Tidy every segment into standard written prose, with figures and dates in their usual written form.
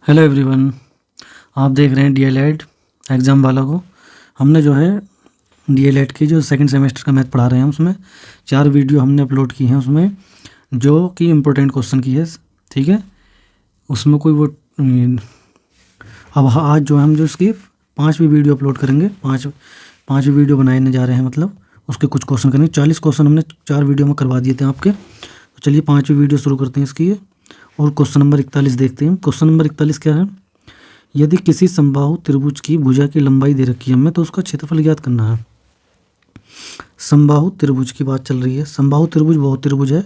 Hello everyone, आप देख रहे हैं डीएलएड एग्ज़ाम वाला को। हमने जो है डीएलएड की जो सेकंड सेमेस्टर का मैथ पढ़ा रहे हैं उसमें 4 वीडियो हमने अपलोड की हैं उसमें जो कि इम्पोर्टेंट क्वेश्चन की है। ठीक है, उसमें कोई वो अब आज जो है हम जो इसकी 5वीं वीडियो अपलोड करेंगे। पाँचवीं वीडियो बनाने जा रहे हैं, मतलब उसके कुछ क्वेश्चन करेंगे। 40 क्वेश्चन हमने 4 वीडियो में करवा दिए थे आपके। तो चलिए 5वीं वीडियो शुरू करते हैं इसकी। और क्वेश्चन नंबर 41 देखते हैं। क्वेश्चन नंबर 41 क्या है? यदि किसी समबाहु त्रिभुज की भुजा की लंबाई दे रखी है हमें, तो उसका क्षेत्रफल ज्ञात करना है। समबाहु त्रिभुज की बात चल रही है। समबाहु त्रिभुज वह त्रिभुज है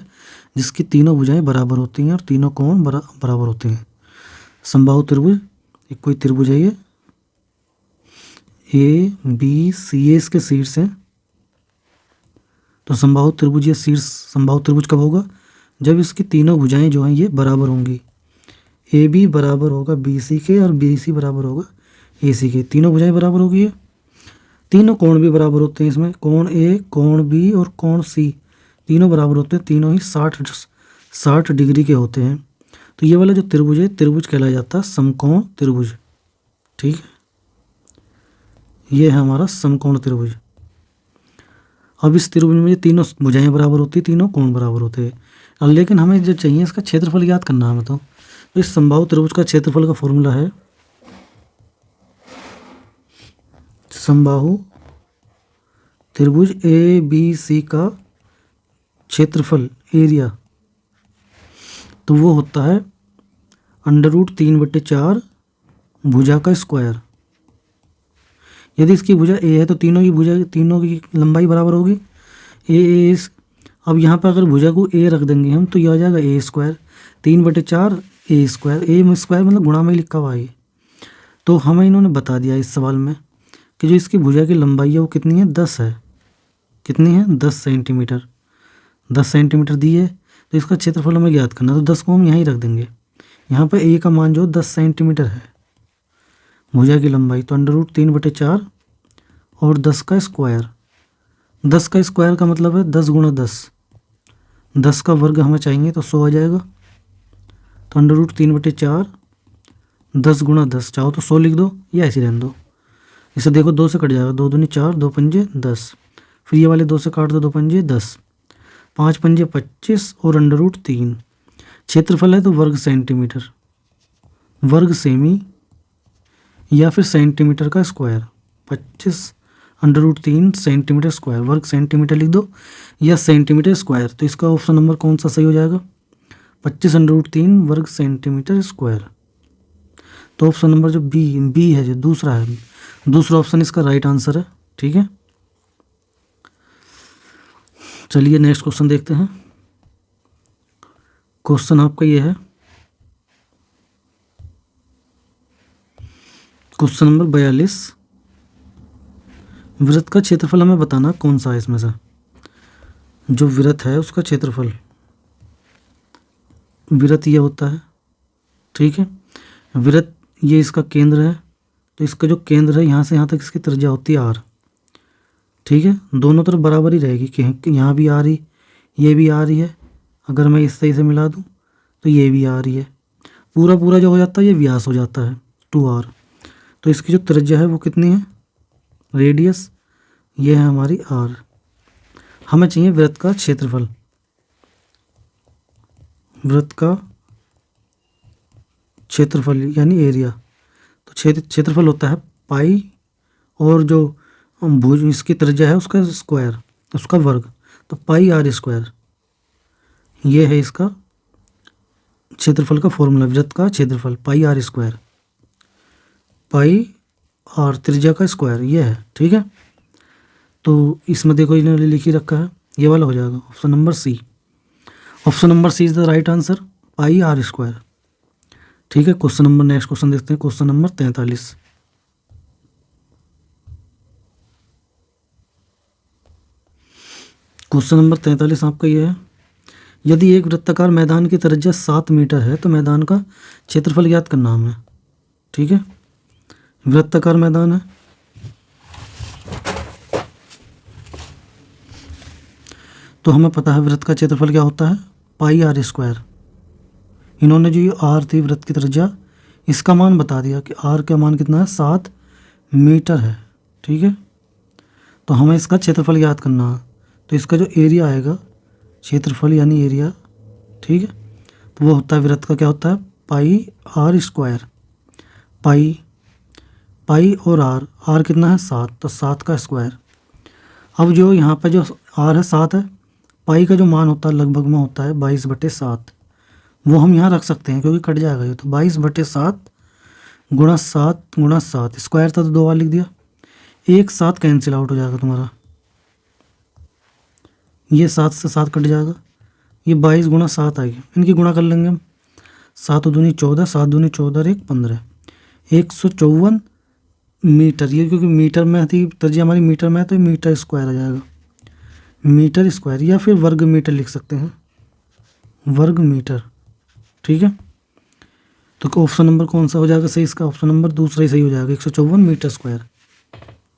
जिसकी तीनों भुजाएं बराबर होती हैं और तीनों कोण बराबर होते हैं। समबाहु त्रिभुज एक कोई त्रिभुज है, ये ए बी सी ए इसके शीर्ष हैं। तो समबाहु त्रिभुज, ये शीर्ष समबाहु त्रिभुज कब होगा? जब इसकी तीनों भुजाएं जो हैं ये बराबर होंगी। ए बी बराबर होगा बी सी के और बी सी बराबर होगा ए सी के। तीनों भुजाएं बराबर होगी है। तीनों कोण भी बराबर होते हैं इसमें। कोण ए, कोण बी और कोण सी तीनों बराबर होते हैं। तीनों ही 60 डिग्री के होते हैं। तो ये वाला जो त्रिभुज है, त्रिभुज कहलाया जाता है समकोण त्रिभुज। ठीक है, ये है हमारा समकोण त्रिभुज। अब इस त्रिभुज में तीनों भुजाएं बराबर होती हैं, तीनों कोण बराबर होते हैं। अब लेकिन हमें जो चाहिए इसका क्षेत्रफल याद करना है हमें। तो इस समबाहु त्रिभुज का क्षेत्रफल का फॉर्मूला है समबाहु त्रिभुज ए बी सी का क्षेत्रफल, एरिया, तो वो होता है √3/4 भुजा का स्क्वायर। यदि इसकी भुजा ए है तो तीनों की लंबाई बराबर होगी। ए अब यहाँ पर अगर भुजा को ए रख देंगे हम तो ये आ जाएगा ए स्क्वायर। 3/4 ए स्क्वायर, ए स्क्वायर मतलब गुणा में लिखा हुआ है। तो हमें इन्होंने बता दिया इस सवाल में कि जो इसकी भुजा की लंबाई है वो कितनी है? 10 है। कितनी है? 10 सेंटीमीटर। 10 सेंटीमीटर दी है तो इसका क्षेत्रफल हमें ज्ञात करना। तो 10 को हम यहाँ ही रख देंगे। यहाँ पर ए का मान जो 10 सेंटीमीटर है भुजा की लंबाई, तो √3/4 और 10 का स्क्वायर। 10 का स्क्वायर का मतलब है 10 × 10। 10 का वर्ग हमें चाहिए तो 100 आ जाएगा। तो √3/4 10 × 10, चाहो तो 100 लिख दो या ऐसे रहने दो। इसे देखो 2 से कट जाएगा, 2 दूनी 4, 2 पंजे 10। फिर ये वाले 2 से काट दो, 2 पंजे 10, 5 पंजे 25 और √3। क्षेत्रफल है तो वर्ग सेंटीमीटर, वर्ग सेमी या फिर सेंटीमीटर का स्क्वायर। 25 √3 सेंटीमीटर स्क्वायर, वर्ग सेंटीमीटर लिख दो या सेंटीमीटर स्क्वायर। तो इसका ऑप्शन नंबर कौन सा सही हो जाएगा? 25 √3 वर्ग सेंटीमीटर स्क्वायर। तो ऑप्शन नंबर जो बी है, जो दूसरा है, दूसरा ऑप्शन इसका राइट आंसर है। ठीक है, चलिए नेक्स्ट क्वेश्चन देखते हैं। क्वेश्चन आपका ये है, क्वेश्चन नंबर 42। वृत्त का क्षेत्रफल हमें बताना कौन सा है इसमें से। जो वृत्त है उसका क्षेत्रफल, वृत्त ये होता है। ठीक है, वृत्त ये इसका केंद्र है। तो इसका जो केंद्र है यहाँ से यहाँ तक इसकी त्रिज्या होती है r। ठीक है, दोनों तरफ बराबर ही रहेगी कि यहाँ भी आ रही, ये भी आ रही है। अगर मैं इस सही से मिला दूँ तो ये भी आ रही है। पूरा जो हो जाता है ये व्यास हो जाता है 2r। तो इसकी जो त्रिज्या है वो कितनी है? रेडियस, ये है हमारी r। हमें चाहिए वृत्त का क्षेत्रफल। वृत्त का क्षेत्रफल यानी एरिया। तो क्षेत्रफल होता है पाई और जो भुज इसकी त्रिज्या है उसका स्क्वायर, उसका वर्ग। तो पाई r स्क्वायर, ये है इसका क्षेत्रफल का फॉर्मूला। वृत्त का क्षेत्रफल पाई r स्क्वायर, पाई r त्रिज्या का स्क्वायर, ये है। ठीक है, तो इसमें देखो इन्होंने लिख ही रखा है, ये वाला हो जाएगा option number C. Option number C is the right answer, pi r square. ठीक है, क्वेश्चन नंबर नेक्स्ट क्वेश्चन देखते हैं। Question number 43। क्वेश्चन नंबर 43 आपका ये है, यदि एक वृत्ताकार मैदान की त्रिज्या 7 मीटर है तो मैदान का क्षेत्रफल ज्ञात करना हमें। ठीक है, वृत्ताकार मैदान है। तो हमें पता है वृत्त का क्षेत्रफल क्या होता है? पाई r स्क्वायर। इन्होंने जो ये r थी वृत्त की त्रिज्या, इसका मान बता दिया कि आर का मान कितना है, 7 मीटर है। ठीक है, तो हमें इसका क्षेत्रफल याद करना है। तो इसका जो एरिया आएगा, क्षेत्रफल यानी एरिया, ठीक है, तो वो होता है वृत्त का, क्या होता है, पाई आर स्क्वायर। पाई और आर कितना है, 7, तो 7 का स्क्वायर। अब जो यहाँ पे जो आर है 7 है, पाई का जो मान होता है लगभग में होता है 22/7, वो हम यहाँ रख सकते हैं क्योंकि कट जाएगा ये, तो 22/7 गुणा 7 स्क्वायर था तो 2 बार लिख दिया, एक 7 कैंसिल आउट हो जाएगा तुम्हारा, ये 7 से 7 कट जाएगा, ये 22 गुणा 7 आएगी, इनकी गुणा कर लेंगे हम, 7 दूनी 14, 7 दूनी 14 और 1 15, 154 मीटर। ये क्योंकि मीटर में थी, तरजीह हमारी मीटर में है, तो मीटर स्क्वायर आ जाएगा, मीटर स्क्वायर, या फिर वर्ग मीटर लिख सकते हैं, वर्ग मीटर। ठीक है, तो ऑप्शन नंबर कौन सा हो जाएगा सही, इसका ऑप्शन नंबर दूसरा ही सही हो जाएगा, 154 मीटर स्क्वायर।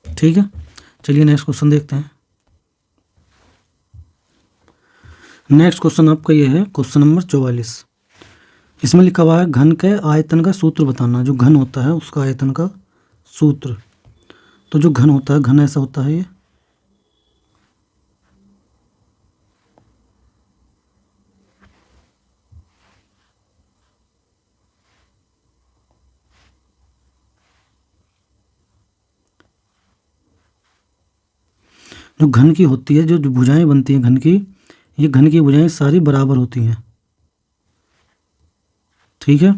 ठीक है, चलिए नेक्स्ट क्वेश्चन देखते हैं। नेक्स्ट क्वेश्चन आपका ये है क्वेश्चन नंबर 44। इसमें लिखा हुआ है घन के आयतन का सूत्र बताना। जो घन होता है उसका आयतन का सूत्र। तो जो घन होता है, घन ऐसा होता है, ये जो घन की होती है, जो भुजाएं बनती हैं घन की, ये घन की भुजाएं सारी बराबर होती हैं। ठीक है,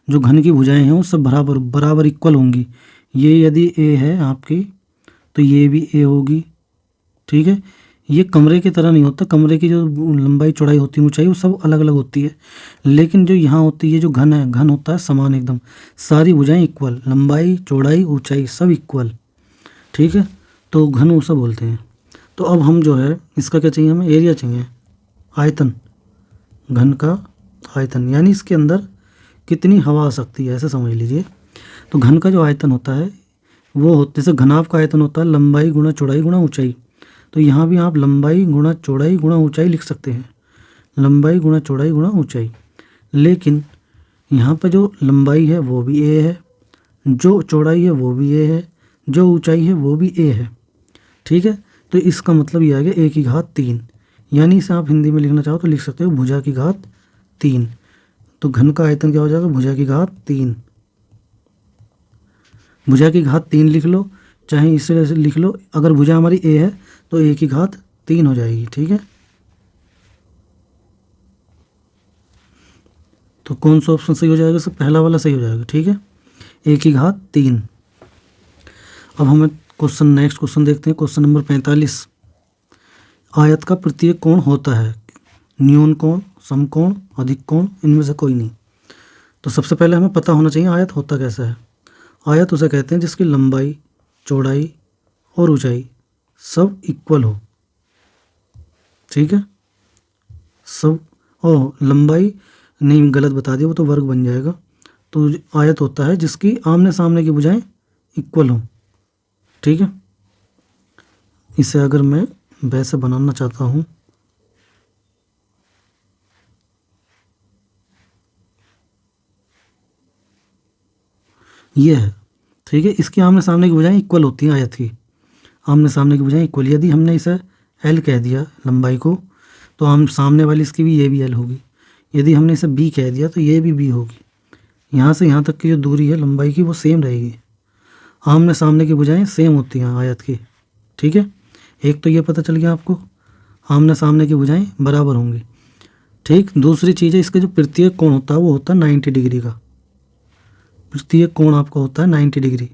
जो घन की भुजाएं हैं वो सब बराबर बराबर इक्वल होंगी। ये यदि ए है आपकी, तो ये भी ए होगी। ठीक है, ये कमरे की तरह नहीं होता, कमरे की जो लंबाई चौड़ाई होती है, ऊंचाई, वो सब अलग अलग होती है। लेकिन जो यहाँ होती है, जो घन है, घन होता है समान एकदम, सारी भुजाएं इक्वल, लंबाई चौड़ाई ऊंचाई सब इक्वल। ठीक है, तो घन उसे बोलते हैं। तो अब हम जो है इसका क्या चाहिए, हमें एरिया चाहिए, आयतन, घन का आयतन, यानी इसके अंदर कितनी हवा आ सकती है, ऐसे समझ लीजिए। तो घन का जो आयतन होता है वो होते, जैसे घनाभ का आयतन होता है लंबाई गुणा चौड़ाई गुणा ऊंचाई, तो यहाँ भी आप लंबाई गुणा चौड़ाई गुणा ऊंचाई लिख सकते हैं, लंबाई गुणा चौड़ाई गुणा ऊंचाई। लेकिन यहाँ पर जो लंबाई है वो भी ए है, जो चौड़ाई है वो भी ए है, जो ऊंचाई है वो भी ए है। ठीक है, तो इसका मतलब ये आ गया ए की घात 3, यानी इसे आप हिंदी में लिखना चाहो तो लिख सकते हो भुजा की घात 3। तो घन का आयतन क्या हो जाएगा, भुजा की घात 3, भुजा की घात 3 लिख लो, चाहे इसे लिख लो। अगर भुजा हमारी ए है तो ए की घात 3 हो जाएगी। ठीक है, तो कौन सा ऑप्शन सही हो जाएगा, सब पहला वाला सही हो जाएगा। ठीक है, ए की घात 3। अब हमें क्वेश्चन, नेक्स्ट क्वेश्चन देखते हैं, क्वेश्चन नंबर 45। आयत का प्रत्येक कोण होता है न्यून कोण, समकोण, अधिक कोण, इनमें से कोई नहीं। तो सबसे पहले हमें पता होना चाहिए आयत होता कैसा है। आयत उसे कहते हैं जिसकी लंबाई चौड़ाई और ऊंचाई सब इक्वल हो। ठीक है, सब, ओ लंबाई नहीं, गलत बता दिया, वो तो वर्ग बन जाएगा। तो आयत होता है जिसकी आमने सामने की भुजाएं इक्वल हों। ठीक है, इसे अगर मैं वैसे बनाना चाहता हूँ, ये है। ठीक है, इसकी आमने सामने की भुजाएं इक्वल होती हैं, आयत की आमने सामने की भुजाएं इक्वल। यदि हमने इसे एल कह दिया लंबाई को, तो आम सामने वाली इसकी भी ये भी एल होगी। यदि हमने इसे बी कह दिया तो ये भी होगी। यहाँ से यहाँ तक की जो दूरी है लंबाई की वो सेम रहेगी। आमने सामने की भुजाएं सेम होती हैं आयत की। ठीक है, एक तो ये पता चल गया आपको, आमने सामने की भुजाएं बराबर होंगी। ठीक, दूसरी चीज़ है, इसका जो प्रत्येक कोण होता है वो होता है 90 डिग्री का। प्रत्येक कोण आपका होता है 90 डिग्री,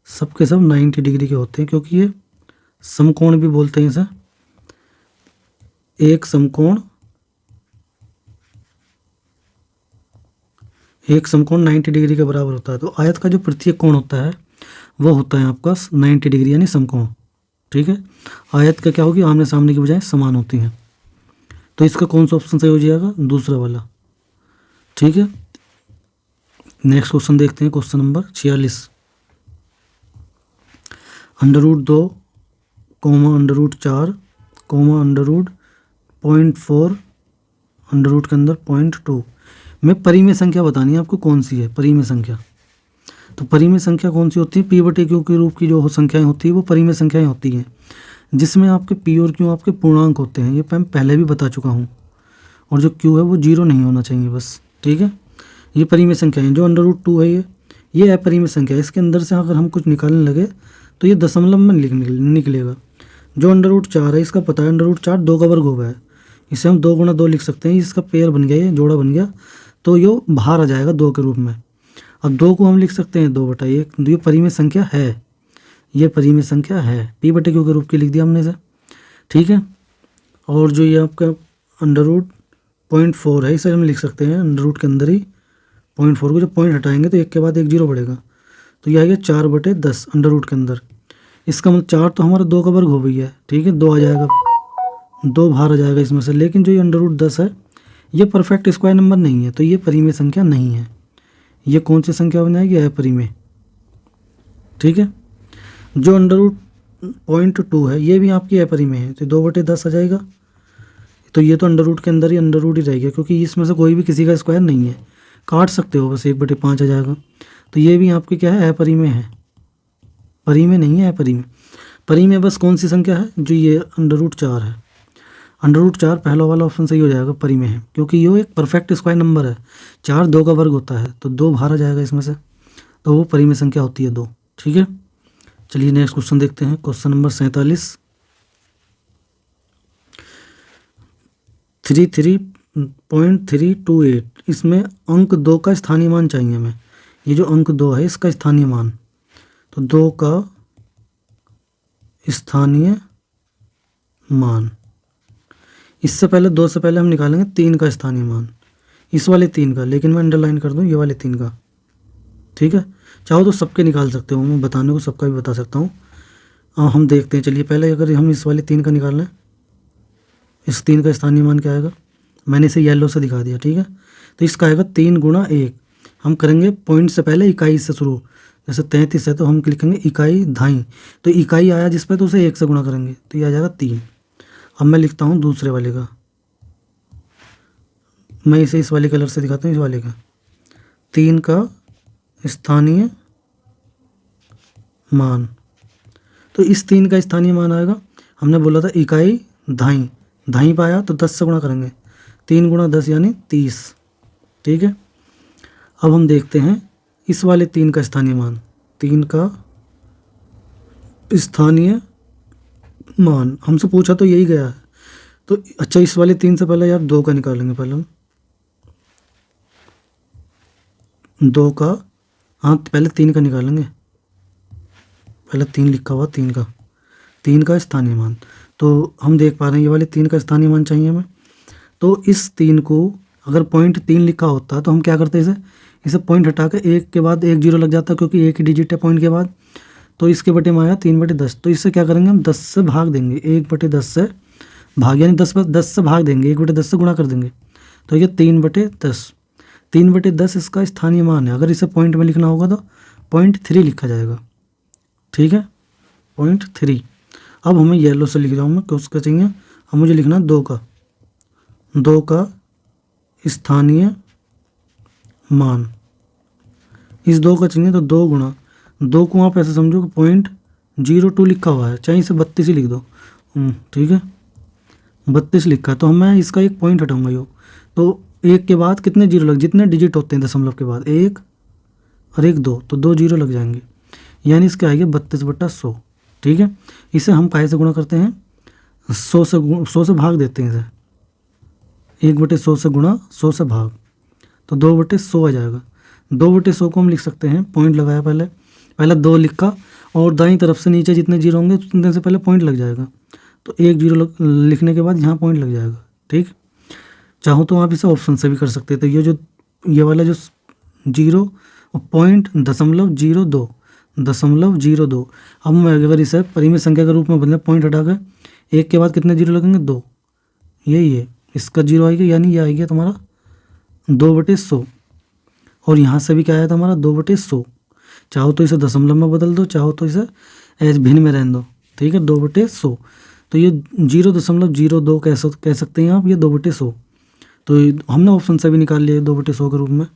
सबके सब 90 डिग्री के होते हैं, क्योंकि ये समकोण भी बोलते हैं इसे। एक समकोण 90 डिग्री के बराबर होता है। तो आयत का जो प्रत्येक कोण होता है वो होता है आपका 90 डिग्री, यानी समकोण। ठीक है, आयत का क्या होगी, आमने सामने की बजाय समान होती हैं। तो इसका कौन सा ऑप्शन सही हो जाएगा, दूसरा वाला। ठीक है, नेक्स्ट क्वेश्चन देखते हैं, क्वेश्चन नंबर 46। √2, √4, √0.4, √ के अंदर 0.2 मैं परिमेय संख्या बतानी है आपको कौन सी है परिमेय संख्या। तो परिमेय संख्या कौन सी होती है, पी बटे क्यू के रूप की जो संख्याएं होती है वो परिमेय संख्याएं होती हैं, जिसमें आपके पी और क्यू आपके पूर्णांक होते हैं। ये मैं पहले भी बता चुका हूँ। और जो क्यू है वो जीरो नहीं होना चाहिए बस, ठीक है। ये परिमेय संख्या है। जो √2 है ये अपरिमेय संख्या है। इसके अंदर से अगर हम कुछ निकालने लगे तो ये दशमलव में निकलेगा। जो √4 है इसका पता है, √4 2 का वर्ग हो गया है, इसे हम 2 × 2 लिख सकते हैं। इसका पेयर बन गया, ये जोड़ा बन गया, तो ये बाहर आ जाएगा 2 के रूप में। अब 2 को हम लिख सकते हैं 2/1। ये परिमेय संख्या है, ये परिमेय संख्या है, पी बटे क्यू के रूप की लिख दिया हमने इसे, ठीक है। और जो ये आपका √0.4 है इसे हम लिख सकते हैं √ के अंदर ही 0.4 को, जब पॉइंट हटाएंगे तो 1 के बाद 1 0 बढ़ेगा, तो यह आएगा 4/10 √ के अंदर। इसका मतलब 4 तो हमारा 2 का वर्ग हो गई है, ठीक है, 2 आ जाएगा, 2 बाहर आ जाएगा इसमें से। लेकिन जो ये √10 है ये परफेक्ट स्क्वायर नंबर नहीं है, तो ये परिमेय संख्या नहीं है। ये कौन सी संख्या बन जाएगी, अपरिमेय, ठीक है। जो √0.2 है ये भी आपकी अपरिमेय है, तो 2/10 आ जाएगा। तो ये तो √ के अंदर ही √ ही रहेगा, क्योंकि इसमें से कोई भी किसी का स्क्वायर नहीं है, काट सकते हो बस, 1/5 आ जाएगा। तो ये भी आपकी क्या है, अपरिमेय है, परिमेय नहीं है, अपरिमेय। परिमेय बस कौन सी संख्या है, जो ये √4 है। √4 पहला वाला ऑप्शन सही हो जाएगा, परिमेय है, क्योंकि ये एक परफेक्ट स्क्वायर नंबर है। 4 2 का वर्ग होता है, तो 2 बाहर आ जाएगा इसमें से, तो वो परिमेय संख्या होती है 2, ठीक है। चलिए नेक्स्ट क्वेश्चन देखते हैं, क्वेश्चन नंबर 47। 33.328, इसमें अंक 2 का स्थानीय मान चाहिए हमें। ये जो अंक 2 है इसका स्थानीय मान, तो 2 का स्थानीय मान। इससे पहले 2 से पहले हम निकालेंगे 3 का स्थानीय मान, इस वाले 3 का, लेकिन मैं अंडरलाइन कर दूं ये वाले 3 का, ठीक है। चाहो तो सबके निकाल सकते हो, मैं बताने को सबका भी बता सकता हूँ। हम देखते हैं, चलिए पहले अगर हम इस वाले 3 का निकाल लें, इस 3 का स्थानीय मान क्या आएगा, मैंने इसे येलो से दिखा दिया, ठीक है। तो इसका आएगा 3 × 1। हम करेंगे पॉइंट से पहले इकाई से शुरू, जैसे 33 है तो हम लिखेंगे इकाई धाई, तो इकाई आया जिस पे तो उसे 1 से गुणा करेंगे, तो ये आ जाएगा 3। अब मैं लिखता हूँ दूसरे वाले का, मैं इसे इस वाले कलर से दिखाता हूँ, इस वाले का 3 का स्थानीय मान। तो इस 3 का स्थानीय मान आएगा, हमने बोला था इकाई धाई, धाई पाया तो 10 से गुणा करेंगे, 3 × 10 यानी 30, ठीक है। अब हम देखते हैं इस वाले 3 का स्थानीय मान, 3 का स्थानीय मान हमसे पूछा तो यही गया है। तो अच्छा, इस वाले 3 से पहले यार 2 का निकालेंगे, पहले हम 2 का, हाँ पहले 3 का निकालेंगे, पहले 3 लिखा हुआ, 3 का स्थानीय मान। तो हम देख पा रहे हैं ये वाले 3 का स्थानीय मान चाहिए हमें। तो इस 3 को अगर 0.3 लिखा होता तो हम क्या करते, इसे पॉइंट हटा के 1 के बाद 1 0 लग जाता, क्योंकि 1 ही डिजिट है पॉइंट के बाद। तो इसके बटे में आया 3/10, तो इससे क्या करेंगे हम 10 से भाग देंगे, 1/10 से भाग, यानी 10 से भाग देंगे, 1/10 से गुणा कर देंगे, तो ये 3/10, 3/10 इसका स्थानीय मान है। अगर इसे पॉइंट में लिखना होगा तो 0.3 लिखा जाएगा, ठीक है, 0.3। अब हमें येलो से लिख रहा हूँ मैं, क्यों उसका चाहिए, अब मुझे लिखना 2 का स्थानीय मान। इस 2 का चाहिए तो 2 गुणा 2 को आप ऐसे समझो कि 0.02 लिखा हुआ है, चाहे इसे 32 ही लिख दो, ठीक है, 32 लिखा है। तो मैं इसका एक पॉइंट हटाऊंगा यो, तो 1 के बाद कितने 0 लग, जितने डिजिट होते हैं दशमलव के बाद, 1 और 1 2, तो 2 0 लग जाएंगे, यानी इसके आएगा 32/100, ठीक है। इसे हम काहे से गुणा करते हैं, 100 से भाग देते हैं इसे, 1/100 से गुणा, 100 से भाग, तो 2/100 आ जाएगा। 2/100 को हम लिख सकते हैं, पॉइंट लगाया पहले 2 लिखा, और दाईं तरफ से नीचे जितने 0 होंगे उतने से पहले पॉइंट लग जाएगा, तो 1 0 लिखने के बाद यहाँ पॉइंट लग जाएगा, ठीक। चाहो तो आप इसे ऑप्शन से भी कर सकते थे। ये वाला जो 0 .02, अब मैं अगर इसे परिमेय संख्या के रूप में बदले, पॉइंट हटा कर 1 के बाद कितने 0 लगेंगे, 2, यही है इसका 0 आएगा, यानी ये आएगा तुम्हारा 2/100, और यहाँ से भी क्या आया था हमारा 2/100। चाहो तो इसे दशमलव में बदल दो, चाहो तो इसे एज भिन्न में रहने दो, ठीक है, 2/100। तो ये 0.02 कह सकते हैं आप, ये 2/100, तो हमने ऑप्शन से भी निकाल लिया 2/100 के रूप में।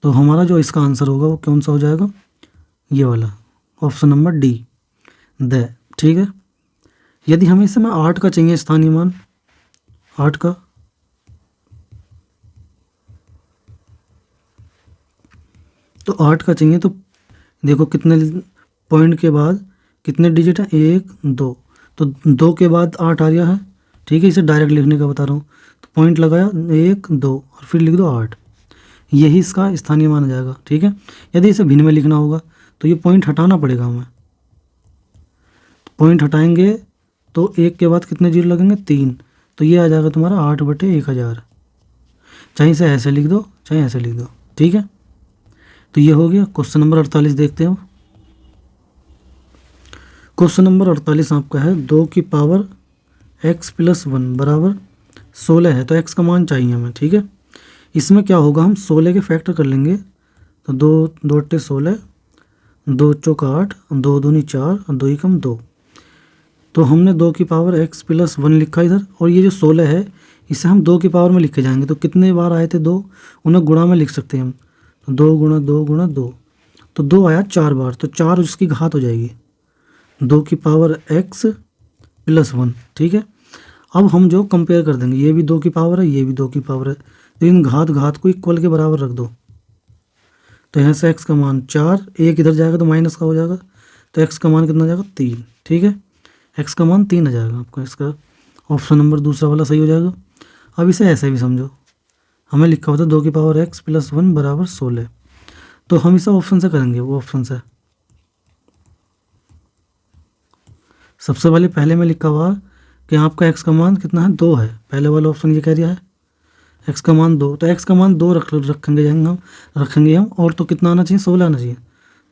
तो हमारा जो इसका आंसर होगा वो कौन सा हो जाएगा, ये वाला ऑप्शन नंबर डी द। ठीक है, यदि हमें इस समय 8 का चाहिए स्थानीय मान, 8 का, तो 8 का चाहिए तो देखो कितने पॉइंट के बाद कितने डिजिट है, 1 2, तो 2 के बाद 8 आ गया है। ठीक है, इसे डायरेक्ट लिखने का बता रहा हूँ, तो पॉइंट लगाया 1 2 और फिर लिख दो 8, यही इसका स्थानीय मान आ जाएगा। ठीक है, यदि इसे भिन्न में लिखना होगा तो ये पॉइंट हटाना पड़ेगा हमें। पॉइंट हटाएंगे तो 1 के बाद कितने जीरो लगेंगे, 3, तो ये आ जाएगा तुम्हारा 8/1000। चाहे इसे ऐसे लिख दो चाहे ऐसे लिख दो। ठीक है, तो ये हो गया। क्वेश्चन नंबर 48 देखते हो। क्वेश्चन नंबर 48 आपका है 2 की पावर x + 1 बराबर 16 है, तो x का मान चाहिए हमें। ठीक है, इसमें क्या होगा, हम 16 के फैक्टर कर लेंगे, तो 2 2 8 16, 2 चौक 8, 2 दूनी 4 और 2 एकम 2। तो हमने 2 की पावर x + 1 लिखा इधर, और ये जो 16 है इसे हम 2 की पावर में लिख के जाएंगे। तो कितने बार आए थे 2, उन्हें गुणा में लिख सकते हैं हम, तो 2 × 2 × 2, तो 2 आया 4 बार, तो 4 उसकी घात हो जाएगी, 2 की पावर x + 1। ठीक है, अब हम जो कंपेयर कर देंगे, ये भी 2 की पावर है, ये भी 2 की पावर है, तो इन घात को इक्वल के बराबर रख दो। तो यहाँ से x का मान 4, एक इधर जाएगा तो माइनस का हो जाएगा, तो x का मान कितना जाएगा, 3। ठीक है, x का मान 3 आ जाएगा आपका, इसका ऑप्शन नंबर दूसरा वाला सही हो जाएगा। अब इसे ऐसे भी समझो, हमें लिखा होता है 2 की पावर x + 1 बराबर 16, तो हम इसे ऑप्शन से करेंगे, वो ऑप्शन से सबसे पहले में लिखा हुआ कि आपका x का मान कितना है, 2 है, पहले वाला ऑप्शन ये कह दिया है x का मान 2, तो x का मान 2 रखेंगे हम, और तो कितना आना चाहिए, 16 आना चाहिए,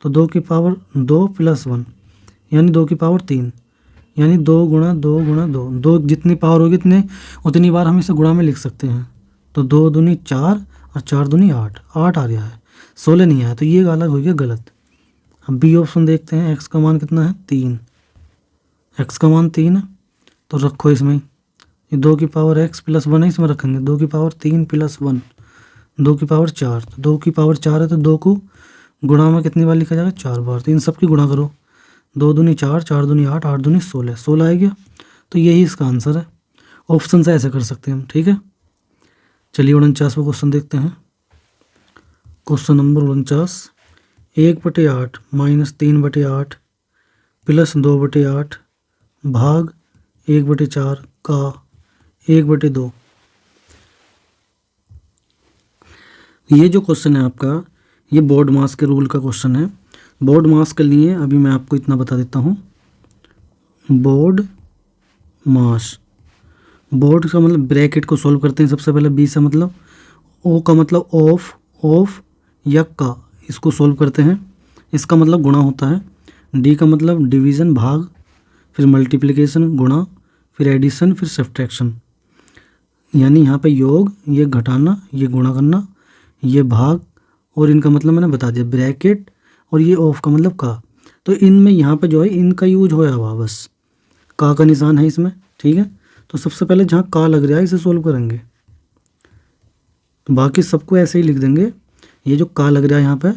तो 2 की पावर 2 + 1 यानी 2 की पावर 3, यानी 2 × 2 × 2, 2 जितनी पावर होगी उतनी बार हम इसे गुणा में लिख सकते हैं। तो 2 दूनी 4 और 4 दूनी 8, 8 आ गया है, 16 नहीं आया, तो ये अलग हो गया गलत। अब बी ऑप्शन देखते हैं, x का मान कितना है, 3, x का मान 3 है, तो रखो इसमें, ये 2 की पावर x + 1 है, इसमें रखेंगे 2 की पावर 3 + 1, 2 की पावर 4, तो 2 की पावर 4 है, तो 2 को गुणा में कितनी बार लिखा जाएगा, 4 बार, तो इन सब की गुणा करो, 2 दूनी 4, 4 दूनी 8, 8 दूनी 16, 16 आ गया, तो यही इसका आंसर है। ऑप्शन से ऐसे कर सकते हैं हम। ठीक है, चलिए 49वां क्वेश्चन देखते हैं। क्वेश्चन नंबर 49, 1/8 - 3/8 + 2/8 भाग 1/4 का 1/2। ये जो क्वेश्चन है आपका, ये बोर्ड मास के रूल का क्वेश्चन है। बोर्ड मास के लिए अभी मैं आपको इतना बता देता हूँ, बोर्ड मास, बोर्ड का मतलब ब्रैकेट को सॉल्व करते हैं सबसे पहले, बी से मतलब, ओ का मतलब ऑफ या का, इसको सॉल्व करते हैं, इसका मतलब गुणा होता है, डी का मतलब डिवीज़न भाग, फिर मल्टीप्लिकेशन गुणा, फिर एडिशन, फिर सब्ट्रैक्शन, यानी यहाँ पे योग, ये घटाना, ये गुणा करना, ये भाग, और इनका मतलब मैंने बता दिया ब्रैकेट, और ये ऑफ का मतलब का। तो इनमें यहाँ पे जो है इनका यूज होया हुआ, बस का निशान है इसमें। ठीक है, तो सबसे पहले जहाँ का लग रहा है इसे सोल्व करेंगे, तो बाकी सबको ऐसे ही लिख देंगे, ये जो का लग रहा है यहाँ पे,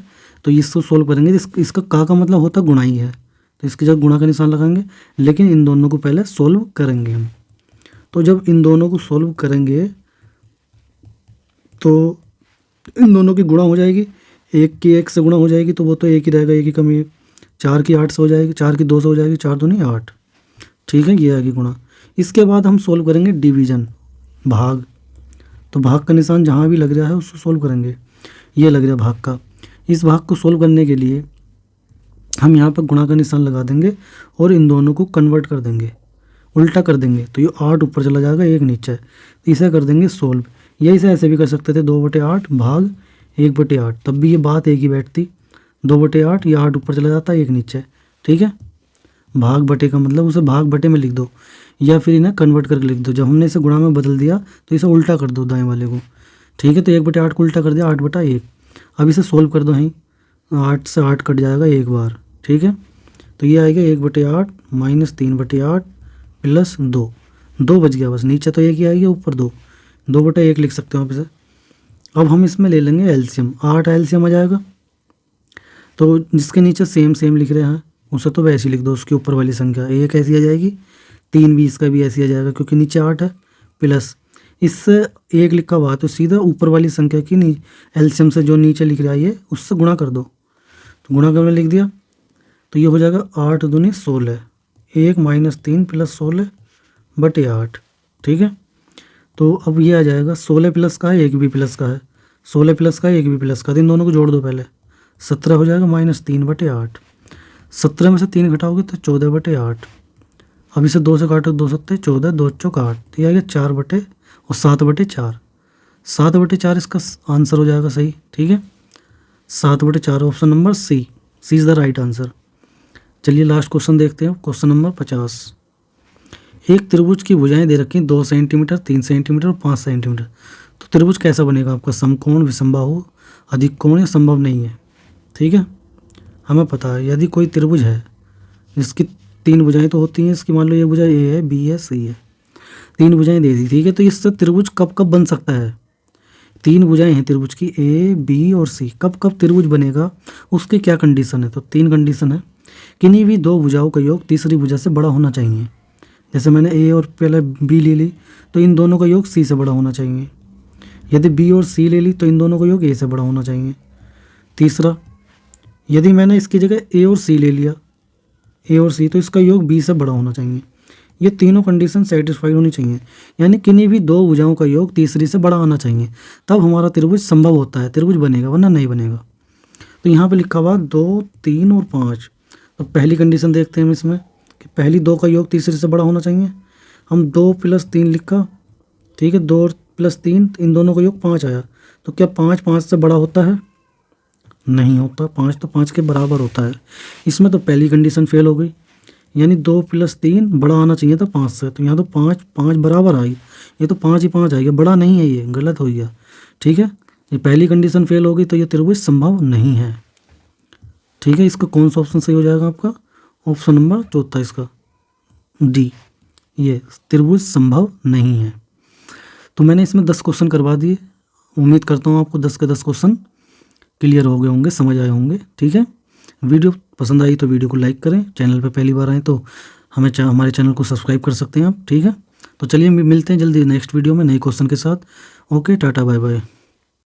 तो इसको सोल्व करेंगे, इसका का मतलब होता गुणा ही है, तो इसकी जगह गुणा का निशान लगाएंगे, लेकिन इन दोनों को पहले सोल्व करेंगे हम। तो जब इन दोनों को सोल्व करेंगे तो इन दोनों की गुणा हो जाएगी, एक की 1 से गुणा हो जाएगी, तो वो तो एक ही रहेगा, एक ही कमी है, 4 की 8 से हो जाएगी, 4 की 2 से हो जाएगी, 4 दूनी 8। ठीक है, ये आएगी गुणा। इसके बाद हम सोल्व करेंगे डिवीज़न भाग, तो भाग का निशान जहाँ भी लग रहा है उसको सोल्व करेंगे, ये लग रहा है भाग का। इस भाग को सोल्व करने के लिए हम यहाँ पर गुणा का निशान लगा देंगे और इन दोनों को कन्वर्ट कर देंगे, उल्टा कर देंगे, तो ये 8 ऊपर चला जाएगा, 1 नीचे, इसे कर देंगे सोल्व। यही से ऐसे भी कर सकते थे, 2/8 भाग 1/8, तब भी ये बात एक ही बैठती, 2/8, ये 8 ऊपर चला जाता, 1 नीचे। ठीक है, भाग बटे का मतलब उसे भाग बटे में लिख दो, या फिर इन्हें कन्वर्ट करके लिख दो। जब हमने इसे गुणा में बदल दिया तो इसे उल्टा कर दो दाएं वाले को। ठीक है, तो 1/8 को उल्टा कर दिया, 8/1। अब इसे सोल्व कर दो, यहीं 8 से 8 कट जाएगा एक बार। ठीक है, तो ये आएगा 1/8 - 3/8 + 2, 2 बच गया बस, नीचे तो एक ही आएगी, ऊपर 2, 2/1 लिख सकते हो आप इसे। अब हम इसमें ले लेंगे एलसीएम, 8 एलसीएम आ जाएगा। तो जिसके नीचे सेम सेम लिख रहे हैं उसे तो वैसे ही लिख दो, उसके ऊपर वाली संख्या। ये कैसी आ जाएगी, 3 भी इसका भी ऐसी आ जाएगा क्योंकि नीचे 8 है, प्लस इससे 1 लिखा हुआ है तो सीधा ऊपर वाली संख्या की एलसीएम से जो नीचे लिख रहा है ये उससे गुणा कर दो। तो गुणा करने लिख दिया तो ये हो जाएगा 8 दूनी 16, 1 - 3 + 16/8। ठीक है, तो अब ये आ जाएगा 16 प्लस का है, 1 भी प्लस का है, 16 प्लस का है, 1 भी प्लस का है, इन दोनों को जोड़ दो पहले, 17 हो जाएगा -3/8। 17 में से 3 घटाओगे तो 14/8। अब इसे 2 से काटो, 2 सत्ते 14, 2 चौक 8, तो ये आ गया 7/4। 7/4 इसका आंसर हो जाएगा सही। ठीक है, 7/4 option number C is the right answer. चलिए लास्ट क्वेश्चन देखते हैं, क्वेश्चन नंबर 50। एक त्रिभुज की भुजाएं दे रखी 2 सेंटीमीटर, 3 सेंटीमीटर और 5 सेंटीमीटर। तो त्रिभुज कैसा बनेगा आपका, समकोण, विषमबाहु, अधिक कोण या संभव नहीं है। ठीक है, हमें पता है यदि कोई त्रिभुज है जिसकी 3 भुजाएं तो होती हैं, इसकी मान लो ये भुजा ए है, बी है, सी है, 3 भुजाएं दे दी। ठीक है, तो इससे त्रिभुज कब कब बन सकता है, 3 भुजाएं हैं त्रिभुज की ए, बी और सी, कब कब त्रिभुज बनेगा, उसकी क्या कंडीशन है। तो 3 कंडीशन है, किन्हीं भी 2 भुजाओं का योग तीसरी भुजा से बड़ा होना चाहिए। जैसे मैंने ए और पहले बी ले ली तो इन दोनों का योग सी से बड़ा होना चाहिए। यदि बी और सी ले ली तो इन दोनों का योग ए से बड़ा होना चाहिए। तीसरा, यदि मैंने इसकी जगह ए और सी ले लिया, ए और सी, तो इसका योग बी से बड़ा होना चाहिए। ये तीनों कंडीशन सेटिस्फाइड होनी चाहिए, यानी किन्हीं भी 2 भुजाओं का योग तीसरी से बड़ा आना चाहिए, तब हमारा त्रिभुज संभव होता है, त्रिभुज बनेगा, वरना नहीं बनेगा। तो यहाँ पे लिखा हुआ 2, 3 और 5। तो पहली कंडीशन देखते हैं हम इसमें कि पहली 2 का योग तीसरे से बड़ा होना चाहिए। हम 2 + 3 लिखा, ठीक है, 2 + 3, इन दोनों का योग 5 आया। तो क्या 5 5 से बड़ा होता है, नहीं होता, 5 तो 5 के बराबर होता है। इसमें तो पहली कंडीशन फेल हो गई, यानी 2 + 3 बड़ा आना चाहिए था 5 से, तो यहाँ तो 5 5 बराबर आई, ये तो 5 ही 5 आएगा, बड़ा नहीं है, ये गलत हो गया। ठीक है, ये पहली कंडीशन फेल हो गई, तो ये त्रिभुज संभव नहीं है। ठीक है, इसका कौन सा ऑप्शन सही हो जाएगा आपका, ऑप्शन नंबर 4 इसका डी, ये त्रिभुज संभव नहीं है। तो मैंने इसमें 10 क्वेश्चन करवा दिए, उम्मीद करता हूँ आपको 10 के 10 क्वेश्चन क्लियर हो गए होंगे, समझ आए होंगे। ठीक है, वीडियो पसंद आई तो वीडियो को लाइक करें, चैनल पे पहली बार आए तो हमारे चैनल को सब्सक्राइब कर सकते हैं आप। ठीक है, तो चलिए मिलते हैं जल्दी नेक्स्ट वीडियो में नए क्वेश्चन के साथ। ओके, टाटा बाय बाय।